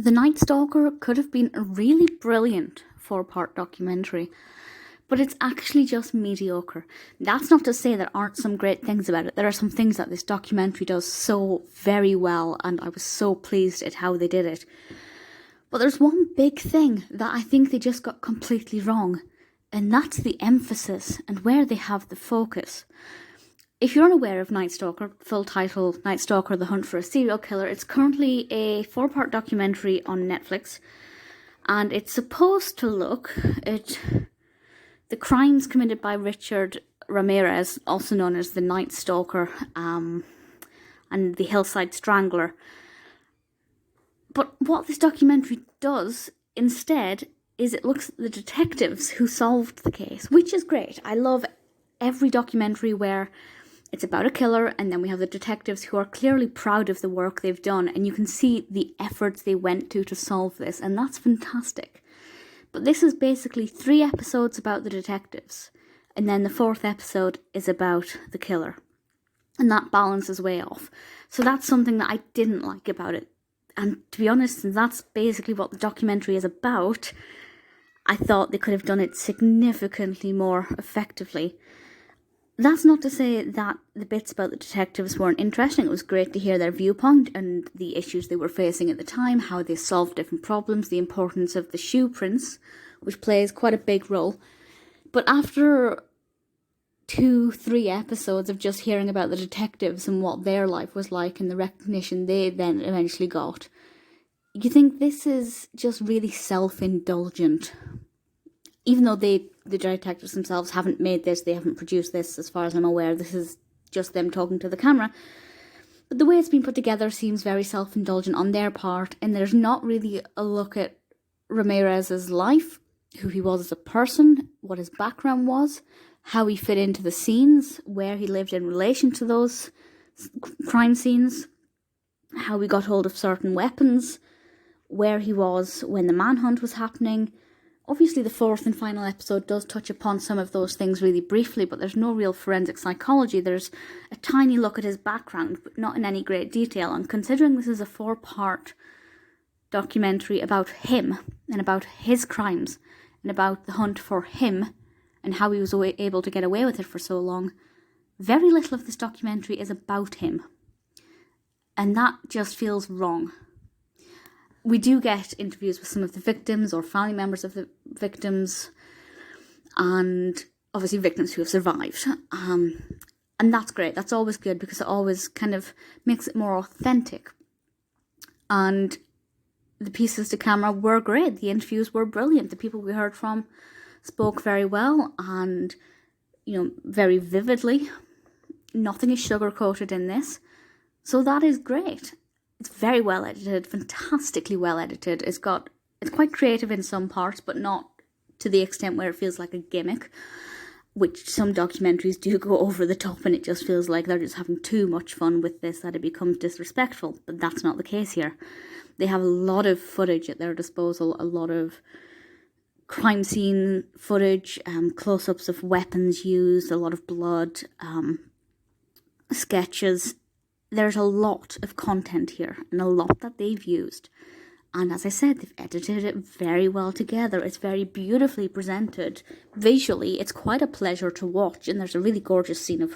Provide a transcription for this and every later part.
The Night Stalker could have been a really brilliant 4-part documentary, but it's actually just mediocre. That's not to say there aren't some great things about it. There are some things that this documentary does so very well, and I was so pleased at how they did it. But there's one big thing that I think they just got completely wrong, and that's the emphasis and where they have the focus. If you're unaware of Night Stalker, full title Night Stalker: The Hunt for a Serial Killer, it's currently a 4-part documentary on Netflix, and it's supposed to look at the crimes committed by Richard Ramirez, also known as the Night Stalker, and the Hillside Strangler. But what this documentary does instead is it looks at the detectives who solved the case, which is great. I love every documentary where it's about a killer, and then we have the detectives who are clearly proud of the work they've done, and you can see the efforts they went to solve this, and that's fantastic. But this is basically 3 episodes about the detectives, and then the 4th episode is about the killer. And that balance is way off. So that's something that I didn't like about it. And to be honest, since that's basically what the documentary is about, I thought they could have done it significantly more effectively. That's not to say that the bits about the detectives weren't interesting. It was great to hear their viewpoint and the issues they were facing at the time, how they solved different problems, the importance of the shoe prints, which plays quite a big role. But after 2-3 episodes of just hearing about the detectives and what their life was like and the recognition they then eventually got, you think this is just really self-indulgent. Even though the detectives themselves haven't made this, they haven't produced this, as far as I'm aware, this is just them talking to the camera. But the way it's been put together seems very self-indulgent on their part, and there's not really a look at Ramirez's life, who he was as a person, what his background was, how he fit into the scenes, where he lived in relation to those crime scenes, how he got hold of certain weapons, where he was when the manhunt was happening. Obviously, the 4th and final episode does touch upon some of those things really briefly, but there's no real forensic psychology. There's a tiny look at his background, but not in any great detail. And considering this is a 4-part documentary about him, and about his crimes, and about the hunt for him, and how he was able to get away with it for so long, very little of this documentary is about him. And that just feels wrong. We do get interviews with some of the victims or family members of the victims, and obviously victims who have survived. And that's great. That's always good because it always kind of makes it more authentic. And the pieces to camera were great. The interviews were brilliant. The people we heard from spoke very well and, very vividly. Nothing is sugar-coated in this. So that is great. It's very well edited, fantastically well edited. It's quite creative in some parts, but not to the extent where it feels like a gimmick, which some documentaries do go over the top, and it just feels like they're just having too much fun with this that it becomes disrespectful. But that's not the case here. They have a lot of footage at their disposal, a lot of crime scene footage, close-ups of weapons used, a lot of blood, sketches. There's a lot of content here, and a lot that they've used. And as I said, they've edited it very well together. It's very beautifully presented. Visually, it's quite a pleasure to watch. And there's a really gorgeous scene of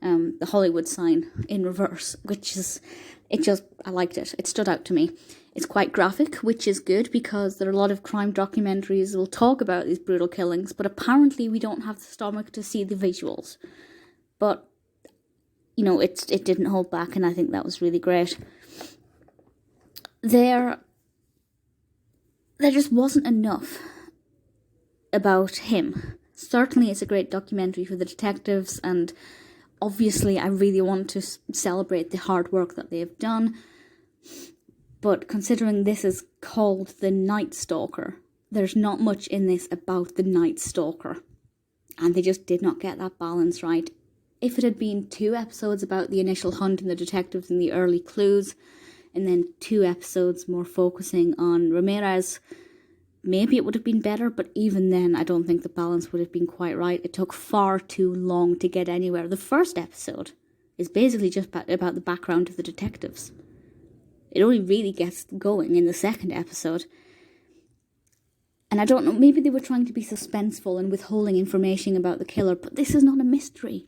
the Hollywood sign in reverse, I liked it. It stood out to me. It's quite graphic, which is good because there are a lot of crime documentaries that will talk about these brutal killings, but apparently we don't have the stomach to see the visuals. But it didn't hold back, and I think that was really great. There just wasn't enough about him. Certainly it's a great documentary for the detectives, and obviously I really want to celebrate the hard work that they have done. But considering this is called The Night Stalker, there's not much in this about the Night Stalker. And they just did not get that balance right. If it had been 2 episodes about the initial hunt and the detectives and the early clues, and then 2 episodes more focusing on Ramirez, maybe it would have been better, but even then I don't think the balance would have been quite right. It took far too long to get anywhere. The first episode is basically just about the background of the detectives. It only really gets going in the second episode. And I don't know, maybe they were trying to be suspenseful and withholding information about the killer, but this is not a mystery.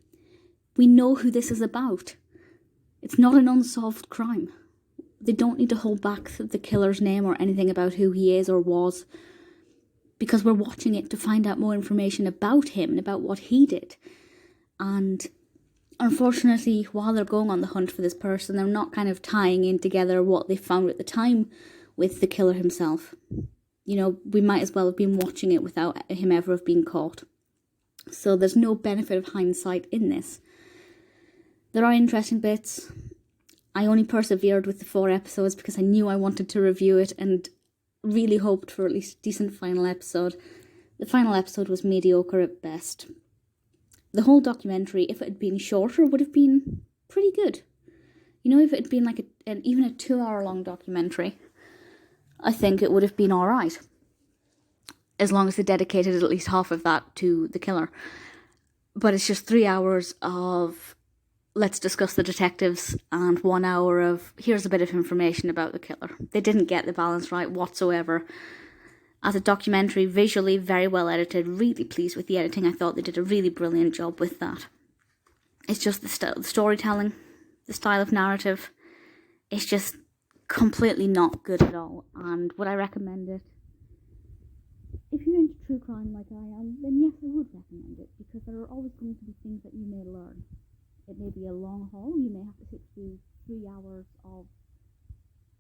We know who this is about. It's not an unsolved crime. They don't need to hold back the killer's name or anything about who he is or was, because we're watching it to find out more information about him and about what he did. And unfortunately, while they're going on the hunt for this person, they're not kind of tying in together what they found at the time with the killer himself. You know, we might as well have been watching it without him ever have been caught. So there's no benefit of hindsight in this. There are interesting bits. I only persevered with the 4 episodes because I knew I wanted to review it and really hoped for at least a decent final episode. The final episode was mediocre at best. The whole documentary, if it had been shorter, would have been pretty good. You know, if it had been like even a 2-hour-long documentary, I think it would have been alright. As long as they dedicated at least half of that to the killer. But it's just 3 hours of let's discuss the detectives and 1 hour of here's a bit of information about the killer. They didn't get the balance right whatsoever. As a documentary, visually very well edited, really pleased with the editing. I thought they did a really brilliant job with that. It's just the storytelling, the style of narrative, it's just completely not good at all. And would I recommend it? If you're into true crime like I am, then yes, I would recommend it, because there are always going to be things that you may learn. It may be a long haul, you may have to sit through 3 hours of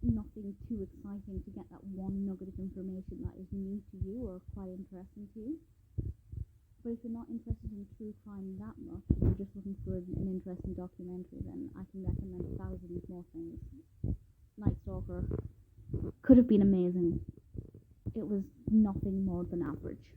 nothing too exciting to get that one nugget of information that is new to you or quite interesting to you. But if you're not interested in true crime that much, if you're just looking for an interesting documentary, then I can recommend 1,000 more things. Night Stalker could have been amazing. It was nothing more than average.